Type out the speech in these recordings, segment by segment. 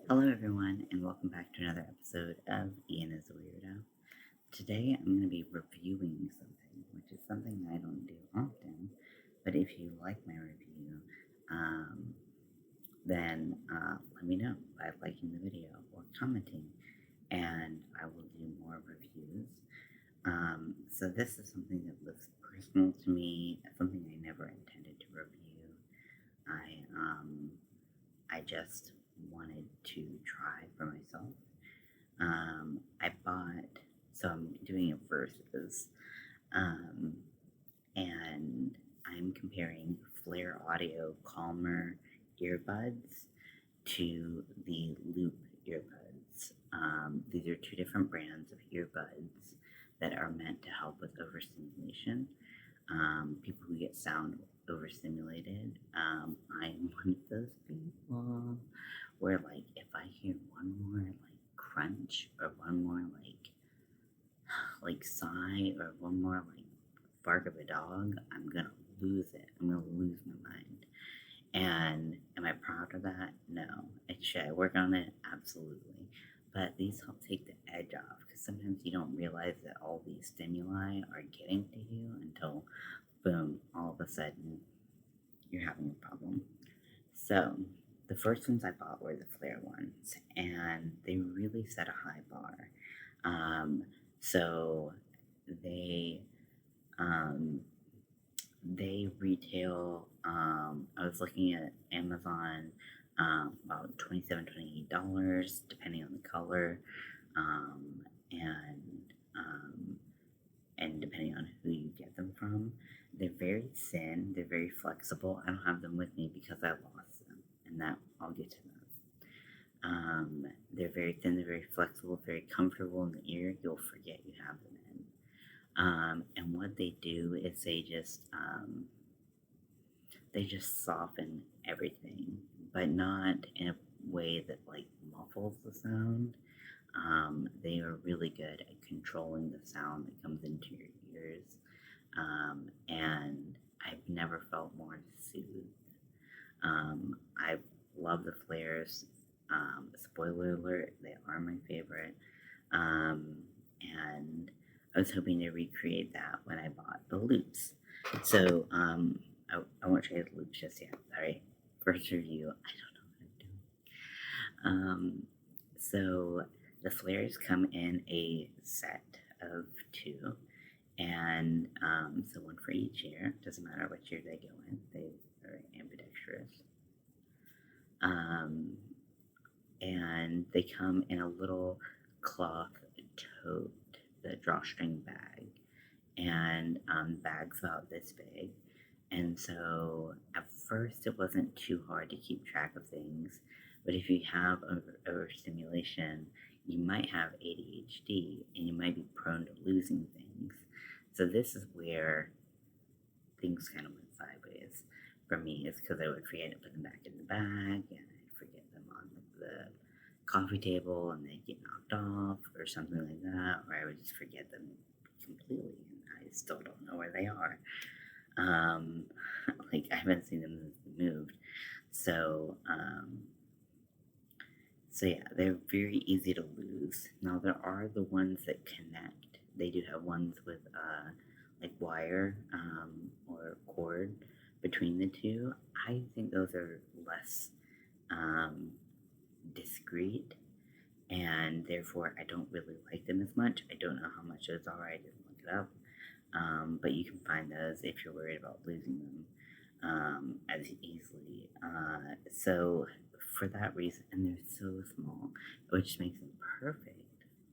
Hello, everyone, and welcome back to another episode of Ian is a Weirdo. Today, I'm going to be reviewing something, which is something I don't do often. But if you like my review, um, then let me know by liking the video or commenting, and I will do more reviews. So this is something that was personal to me, something I never intended to review. I just wanted to try for myself. I bought, so I'm doing a versus, um, and I'm comparing Flare Audio Calmer earbuds to the Loop earbuds. These are two different brands of earbuds that are meant to help with overstimulation. People who get sound overstimulated. I'm one of those people where, like, if I hear one more like crunch or one more like sigh or one more like bark of a dog, I'm gonna lose it. I'm gonna lose my mind. And am I proud of that? No. Should I work on it? Absolutely. But these help take the edge off because sometimes you don't realize that all these stimuli are getting to you until, boom, all of a sudden you're having a problem. So, the first ones I bought were the Flare ones, and they really set a high bar. Um, so they um, they retail. I was looking at Amazon, about $27, $28, depending on the color, um, and um, and depending on who you get them from. They're very thin. They're very flexible. I don't have them with me because I lost them, and that I'll get to that. They're very thin. They're very flexible. Very comfortable in the ear. You'll forget you have them in. And what they do is they just soften everything, but not in a way that like muffles the sound. They are really good at controlling the sound that comes into your ears, and I've never felt more soothed. I love the flares. Spoiler alert, they are my favorite. Um, and I was hoping to recreate that when I bought the loops. So I won't show you the loops just yet. Sorry. First review, I don't know what I'm doing. So the flares come in a set of two, and so one for each ear. Doesn't matter which ear they go in. They are ambidextrous. Um, and they come in a little cloth tote, the drawstring bag, and bag's about this big. And so at first it wasn't too hard to keep track of things, but if you have overstimulation, you might have ADHD and you might be prone to losing things. So this is where things kind of went sideways for me, is because I would forget to put them back in the bag, and I'd forget them on the coffee table and they'd get knocked off or something like that, or I would just forget them completely and I still don't know where they are. Um, like I haven't seen them since they moved. So, so yeah, they're very easy to lose. Now there are the ones that connect. They do have ones with like wire or cord between the two. I think those are less um, discreet, and therefore I don't really like them as much. I don't know how much those are. I didn't look it up, but you can find those if you're worried about losing them as easily. So for that reason, and they're so small, which makes them perfect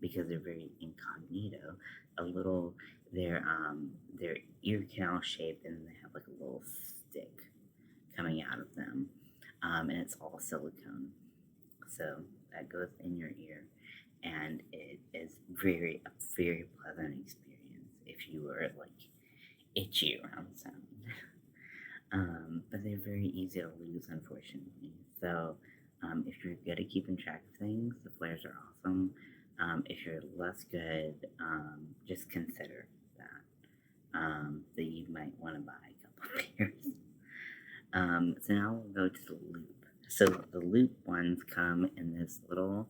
because they're very incognito. A little, they're ear canal shaped, and they have like a little stick coming out of them, and it's all silicone. So that goes in your ear, and it is a very pleasant experience if you are like itchy around sound. But they're very easy to lose, unfortunately. So, if you're good at keeping track of things, the flares are awesome. If you're less good, just consider that you might want to buy a couple pairs. So now we'll go to the loop. So the loop ones come in this little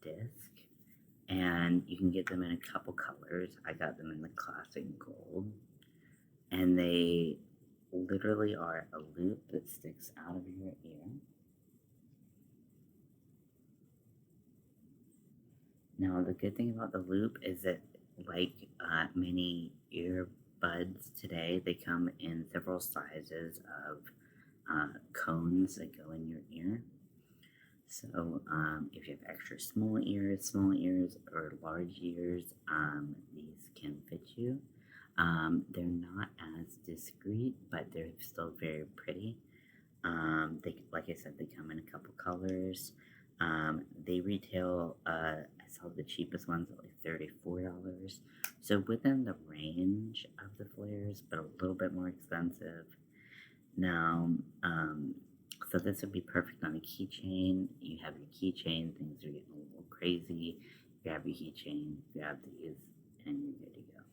disc, and you can get them in a couple colors. I got them in the classic gold, and they literally are a loop that sticks out of your ear. Now, the good thing about the loop is that, like many earbuds today, they come in several sizes of cones that go in your ear. So, if you have extra small ears, or large ears, these can fit you. They're not as discreet, but they're still very pretty. Like I said, they come in a couple colors. They retail. I saw the cheapest ones at like $34. So within the range of the flares, but a little bit more expensive. Now, so this would be perfect on a keychain. You have your keychain, things are getting a little crazy. Grab your keychain, grab these, and you're good to go.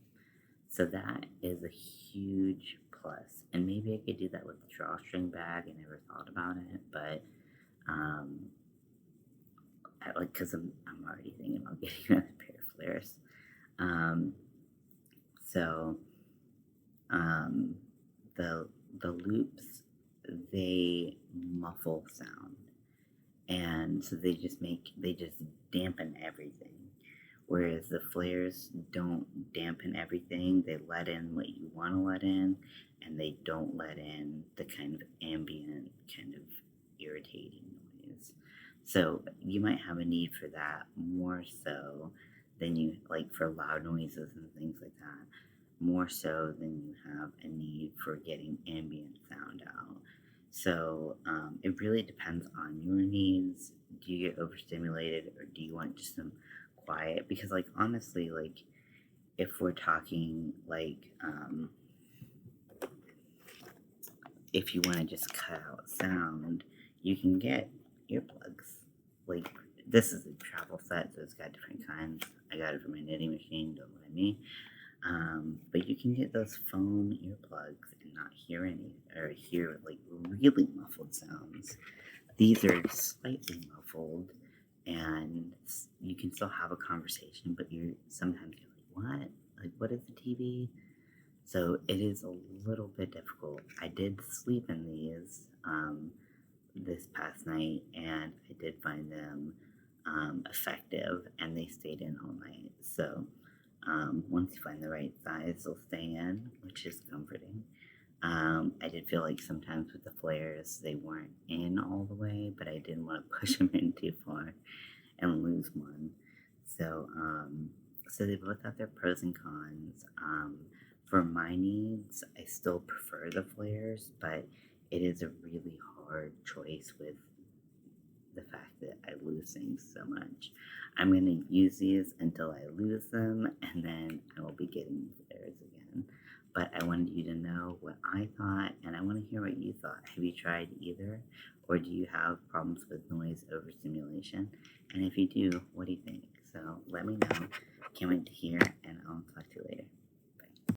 So that is a huge plus. And maybe I could do that with the drawstring bag. I never thought about it, but because I'm already thinking about getting another pair of flares. Um, so the loops, they muffle sound, and so they just dampen everything. Whereas the flares don't dampen everything; they let in what you want to let in, and they don't let in the kind of ambient, kind of irritating noise. So you might have a need for that more so than you like for loud noises and things like that, more so than you have a need for getting ambient sound out. So it really depends on your needs. Do you get overstimulated, or do you want just some quiet? Because, like, honestly, like, if we're talking like if you want to just cut out sound, you can get earplugs. Like, this is a travel set, so it's got different kinds. I got it from my knitting machine, don't mind me. But you can get those foam earplugs and not hear any, or hear like really muffled sounds. These are slightly muffled, and you can still have a conversation, but sometimes you're like, what? Like, what is the TV? So it is a little bit difficult. I did sleep in these this past night, and I did find them effective, and they stayed in all night. So once you find the right size, they'll stay in, which is comforting. I did feel like sometimes with the flares, they weren't in all the way, but I didn't want to push them in too far and lose one. So, so they both have their pros and cons. For my needs, I still prefer the flares, but it is a really hard choice with the fact that I lose things so much. I'm going to use these until I lose them, and then I will be getting flares again. But I wanted you to know what I thought, and I want to hear what you thought. Have you tried either? Or do you have problems with noise overstimulation? And if you do, what do you think? So let me know. Can't wait to hear, and I'll talk to you later.